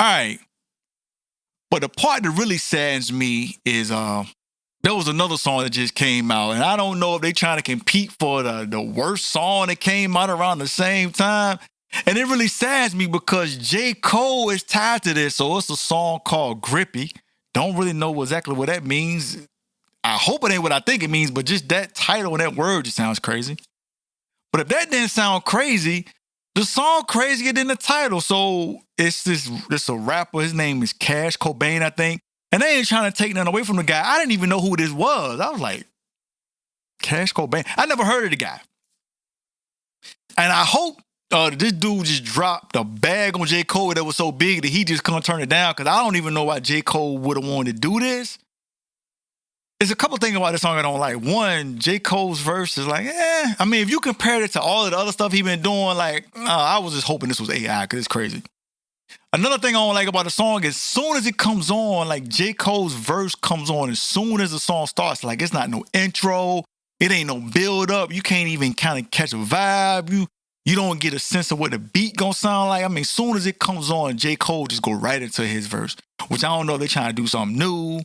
right. But the part that really saddens me is there was another song that just came out, and I don't know if they trying to compete for the worst song that came out around the same time. And it really saddens me because J. Cole is tied to this. So it's a song called Grippy. Don't really know exactly what that means. I hope it ain't what I think it means, but just that title and that word just sounds crazy. But if that didn't sound crazy, the song crazier than the title. So it's a rapper. His name is Cash Cobain, I think. And they ain't trying to take nothing away from the guy. I didn't even know who this was. I was like, Cash Cobain. I never heard of the guy. And I hope this dude just dropped a bag on J. Cole that was so big that he just couldn't turn it down, because I don't even know why J. Cole would have wanted to do this. There's a couple things about this song I don't like. One, J. Cole's verse is like, I mean, if you compare it to all of the other stuff he been doing, like, I was just hoping this was AI, because it's crazy. Another thing I don't like about the song is as soon as it comes on, like J. Cole's verse comes on, as soon as the song starts, like it's not no intro, it ain't no build up, you can't even kind of catch a vibe, you don't get a sense of what the beat gonna sound like. I mean, as soon as it comes on, J. Cole just go right into his verse, which I don't know if they're trying to do something new,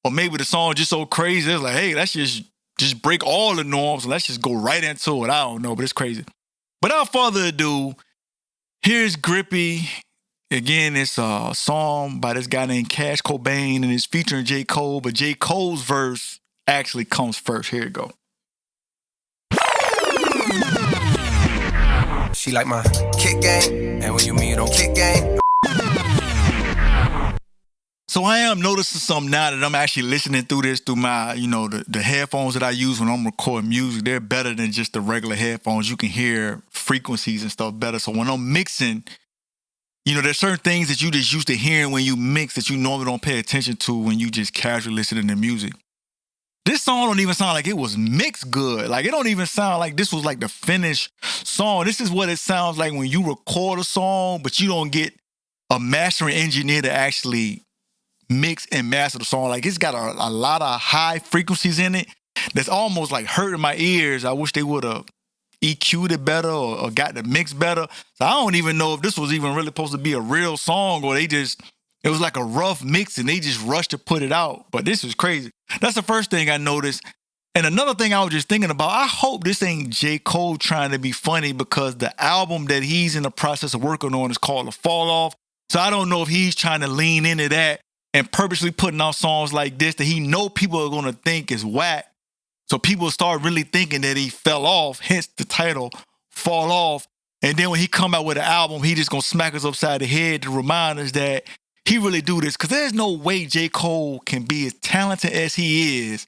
or maybe the song just so crazy, it's like, hey, let's just break all the norms, and let's just go right into it. I don't know, but it's crazy. But without further ado, here's Grippy. Again, it's a song by this guy named Cash Cobain, and it's featuring J. Cole, but J. Cole's verse actually comes first. Here you go. She like my kick game, and when you mean you don't kick game. So I am noticing something now that I'm actually listening through this through my, the headphones that I use when I'm recording music. They're better than just the regular headphones. You can hear frequencies and stuff better. So when I'm mixing, there's certain things that you just used to hearing when you mix that you normally don't pay attention to when you just casually listening to music. This song don't even sound like it was mixed good. Like, it don't even sound like this was like the finished song. This is what it sounds like when you record a song, but you don't get a mastering engineer to actually mix and master the song. Like, it's got a lot of high frequencies in it that's almost like hurting my ears. I wish they would have EQ'd it better or got the mix better. So I don't even know if this was even really supposed to be a real song, or it was like a rough mix and they just rushed to put it out. But this is crazy. That's the first thing I noticed. And another thing I was just thinking about, I hope this ain't J. Cole trying to be funny, because the album that he's in the process of working on is called The Fall Off. So I don't know if he's trying to lean into that and purposely putting out songs like this that he know people are going to think is whack. So people start really thinking that he fell off, hence the title, Fall Off. And then when he come out with an album, he just going to smack us upside the head to remind us that he really do this. Because there's no way J. Cole can be as talented as he is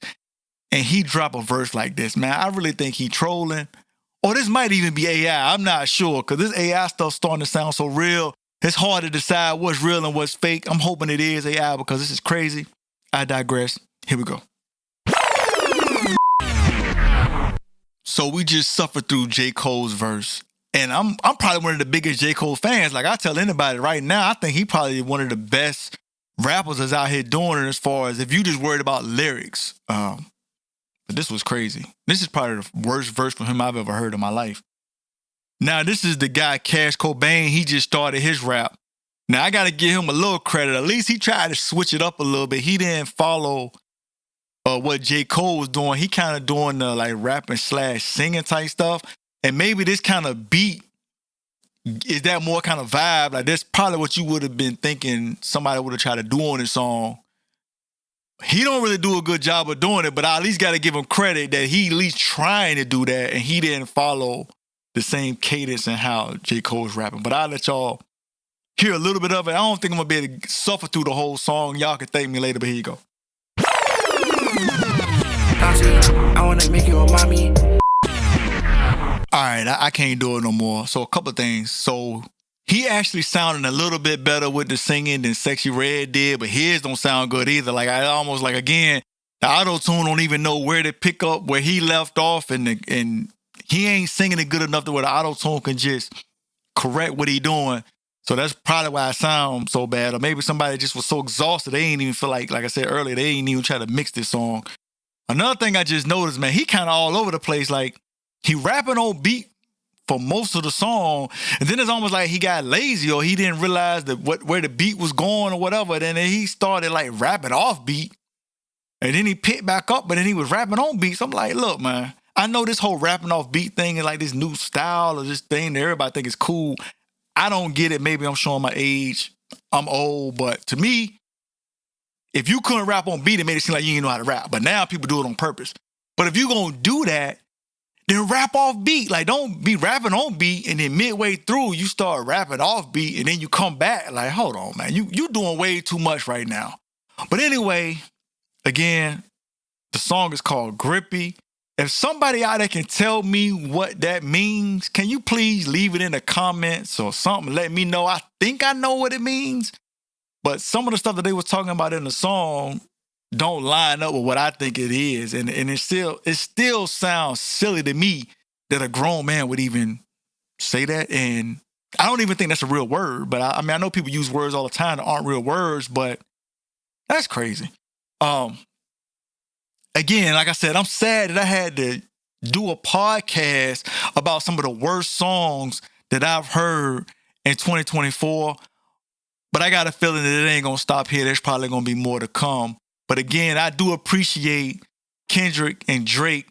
and he drop a verse like this, man. I really think he trolling. Or this might even be AI. I'm not sure, because this AI stuff's starting to sound so real. It's hard to decide what's real and what's fake. I'm hoping it is AI, because this is crazy. I digress. Here we go. So we just suffered through J. Cole's verse. And I'm probably one of the biggest J. Cole fans. Like, I tell anybody right now, I think he probably one of the best rappers that's out here doing it, as far as if you just worried about lyrics. But this was crazy. This is probably the worst verse from him I've ever heard in my life. Now, this is the guy, Cash Cobain. He just started his rap. Now, I got to give him a little credit. At least he tried to switch it up a little bit. He didn't follow what J. Cole was doing. He kind of doing the like rapping / singing type stuff. And maybe this kind of beat, is that more kind of vibe? Like, that's probably what you would have been thinking somebody would have tried to do on this song. He don't really do a good job of doing it, but I at least got to give him credit that he at least trying to do that, and he didn't follow the same cadence and how J. Cole's rapping. But I'll let y'all hear a little bit of it. I don't think I'm going to be able to suffer through the whole song. Y'all can thank me later, but here you go. I want to make you a mommy. All right, I can't do it no more. So a couple of things. So he actually sounded a little bit better with the singing than Sexy Red did, but his don't sound good either. Like, I almost like, again, the auto-tune don't even know where to pick up where he left off, and he ain't singing it good enough to where the auto-tune can just correct what he doing. So that's probably why I sound so bad. Or maybe somebody just was so exhausted, they ain't even feel like I said earlier, they ain't even try to mix this song. Another thing I just noticed, man, he kind of all over the place. Like, he rapping on beat for most of the song. And then it's almost like he got lazy or he didn't realize that where the beat was going or whatever. Then he started like rapping off beat. And then he picked back up, but then he was rapping on beats. I'm like, look, man, I know this whole rapping off beat thing is like this new style or this thing that everybody think is cool. I don't get it. Maybe I'm showing my age. I'm old, but to me, if you couldn't rap on beat, it made it seem like you didn't know how to rap. But now people do it on purpose. But if you're going to do that, then rap off beat. Like, don't be rapping on beat and then midway through, you start rapping off beat and then you come back like, hold on, man. You doing way too much right now. But anyway, again, the song is called Grippy. If somebody out there can tell me what that means, can you please leave it in the comments or something? Let me know. I think I know what it means. But some of the stuff that they was talking about in the song don't line up with what I think it is. And it still sounds silly to me that a grown man would even say that. And I don't even think that's a real word. But I mean, I know people use words all the time that aren't real words, but that's crazy. Again, like I said, I'm sad that I had to do a podcast about some of the worst songs that I've heard in 2024. But I got a feeling that it ain't going to stop here. There's probably going to be more to come. But again, I do appreciate Kendrick and Drake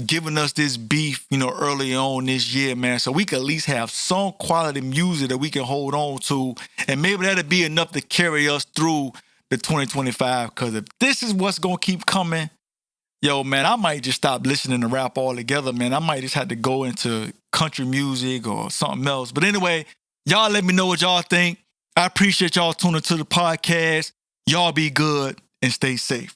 giving us this beef, early on this year, man. So we can at least have some quality music that we can hold on to. And maybe that'll be enough to carry us through the 2025. Because if this is what's going to keep coming, yo, man, I might just stop listening to rap altogether, man. I might just have to go into country music or something else. But anyway, y'all let me know what y'all think. I appreciate y'all tuning to the podcast. Y'all be good and stay safe.